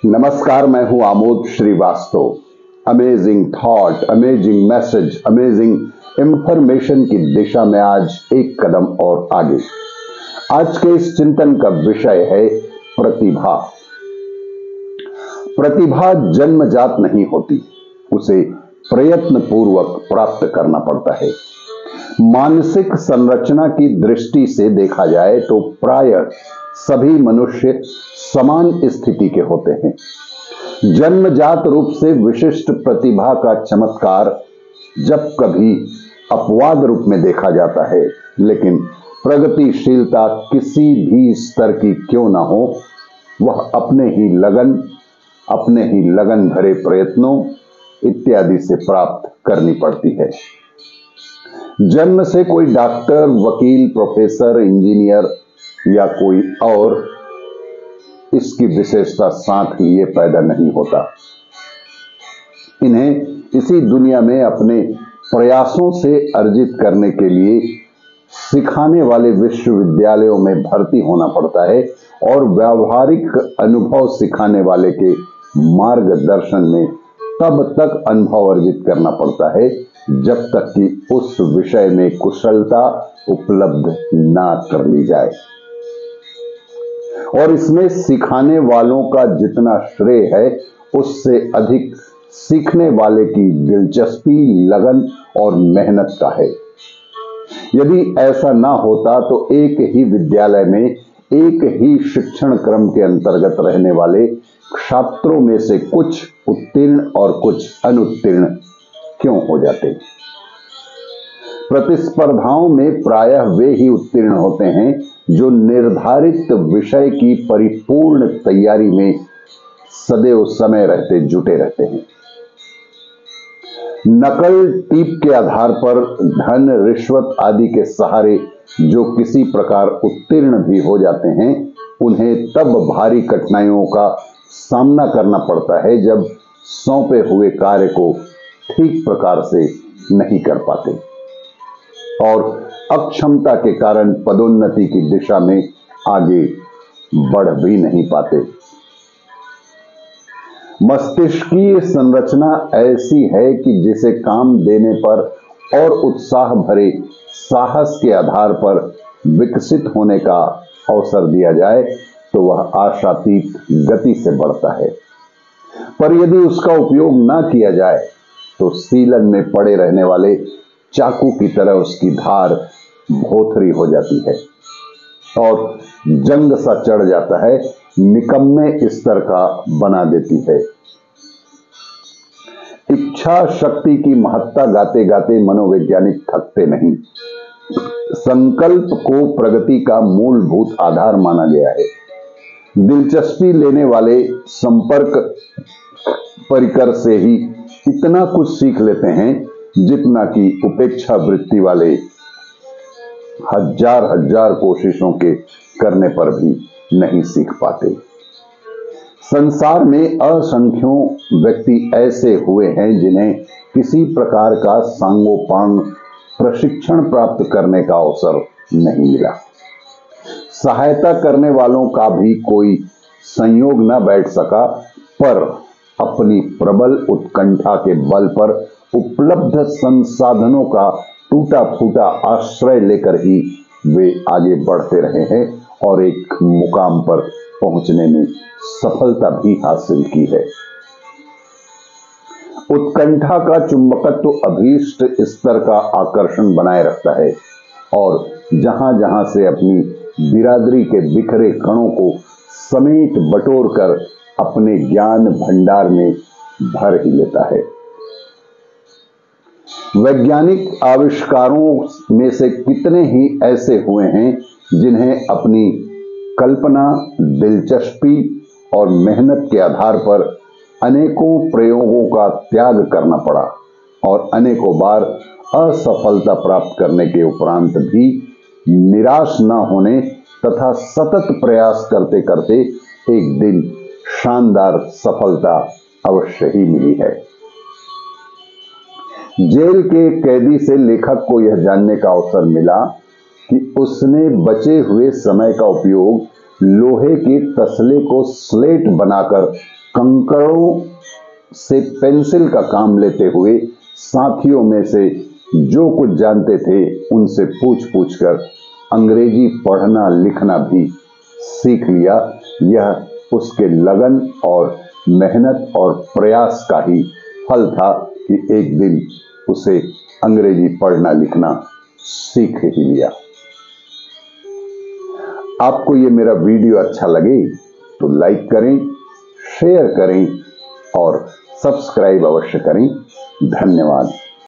नमस्कार, मैं हूं Amod Shrivastava. Amazing thought, amazing message, amazing information की दिशा में आज एक कदम और आगे। आज के इस चिंतन का विषय है प्रतिभा। प्रतिभा जन्मजात नहीं होती, उसे प्रयत्न पूर्वक प्राप्त करना पड़ता है। मानसिक संरचना की दृष्टि से देखा जाए तो प्रायः सभी मनुष्य समान स्थिति के होते हैं। जन्मजात रूप से विशिष्ट प्रतिभा का चमत्कार जब कभी अपवाद रूप में देखा जाता है, लेकिन प्रगतिशीलता किसी भी स्तर की क्यों ना हो, वह अपने ही लगन भरे प्रयत्नों इत्यादि से प्राप्त करनी पड़ती है। जन्म से कोई डॉक्टर, वकील, प्रोफेसर, इंजीनियर या कोई और इसकी विशेषता साथ लिए पैदा नहीं होता। इन्हें इसी दुनिया में अपने प्रयासों से अर्जित करने के लिए सिखाने वाले विश्वविद्यालयों में भर्ती होना पड़ता है और व्यावहारिक अनुभव सिखाने वाले के मार्गदर्शन में तब तक अनुभव अर्जित करना पड़ता है जब तक कि उस विषय में कुशलता उपलब्ध ना कर ली जाए। और इसमें सिखाने वालों का जितना श्रेय है, उससे अधिक सीखने वाले की दिलचस्पी, लगन और मेहनत का है। यदि ऐसा ना होता तो एक ही विद्यालय में एक ही शिक्षण क्रम के अंतर्गत रहने वाले छात्रों में से कुछ उत्तीर्ण और कुछ अनुत्तीर्ण क्यों हो जाते। प्रतिस्पर्धाओं में प्रायः वे ही उत्तीर्ण होते हैं जो निर्धारित विषय की परिपूर्ण तैयारी में सदैव समय रहते जुटे रहते हैं। नकल, टीप के आधार पर धन, रिश्वत आदि के सहारे जो किसी प्रकार उत्तीर्ण भी हो जाते हैं, उन्हें तब भारी कठिनाइयों का सामना करना पड़ता है जब सौंपे हुए कार्य को ठीक प्रकार से नहीं कर पाते और अक्षमता के कारण पदोन्नति की दिशा में आगे बढ़ भी नहीं पाते। मस्तिष्कीय संरचना ऐसी है कि जिसे काम देने पर और उत्साह भरे साहस के आधार पर विकसित होने का अवसर दिया जाए तो वह आशातीत गति से बढ़ता है, पर यदि उसका उपयोग ना किया जाए तो सीलन में पड़े रहने वाले चाकू की तरह उसकी धार भोथरी हो जाती है और जंग सा चढ़ जाता है, निकम्मे स्तर का बना देती है। इच्छा शक्ति की महत्ता गाते गाते मनोवैज्ञानिक थकते नहीं। संकल्प को प्रगति का मूलभूत आधार माना गया है। दिलचस्पी लेने वाले संपर्क परिकर से ही इतना कुछ सीख लेते हैं जितना कि उपेक्षा वृत्ति वाले हजार कोशिशों के करने पर भी नहीं सीख पाते। संसार में असंख्यों व्यक्ति ऐसे हुए हैं जिन्हें किसी प्रकार का सांगोपांग प्रशिक्षण प्राप्त करने का अवसर नहीं मिला। सहायता करने वालों का भी कोई संयोग न बैठ सका, पर अपनी प्रबल उत्कंठा के बल पर उपलब्ध संसाधनों का टूटा फूटा आश्रय लेकर ही वे आगे बढ़ते रहे हैं और एक मुकाम पर पहुंचने में सफलता भी हासिल की है। उत्कंठा का चुंबकत्व अभीष्ट स्तर का आकर्षण बनाए रखता है और जहां जहां से अपनी बिरादरी के बिखरे कणों को समेट बटोर कर अपने ज्ञान भंडार में भर ही लेता है। वैज्ञानिक आविष्कारों में से कितने ही ऐसे हुए हैं जिन्हें अपनी कल्पना, दिलचस्पी और मेहनत के आधार पर अनेकों प्रयोगों का त्याग करना पड़ा और अनेकों बार असफलता प्राप्त करने के उपरांत भी निराश न होने तथा सतत प्रयास करते करते एक दिन शानदार सफलता अवश्य ही मिली है। जेल के कैदी से लेखक को यह जानने का अवसर मिला कि उसने बचे हुए समय का उपयोग लोहे के तसले को स्लेट बनाकर कंकड़ों से पेंसिल का काम लेते हुए साथियों में से जो कुछ जानते थे उनसे पूछ पूछ कर अंग्रेजी पढ़ना लिखना भी सीख लिया। यह उसके लगन और मेहनत और प्रयास का ही फल था कि एक दिन उसे अंग्रेजी पढ़ना लिखना सीख ही लिया। आपको ये मेरा वीडियो अच्छा लगे तो लाइक करें, शेयर करें और सब्सक्राइब अवश्य करें। धन्यवाद।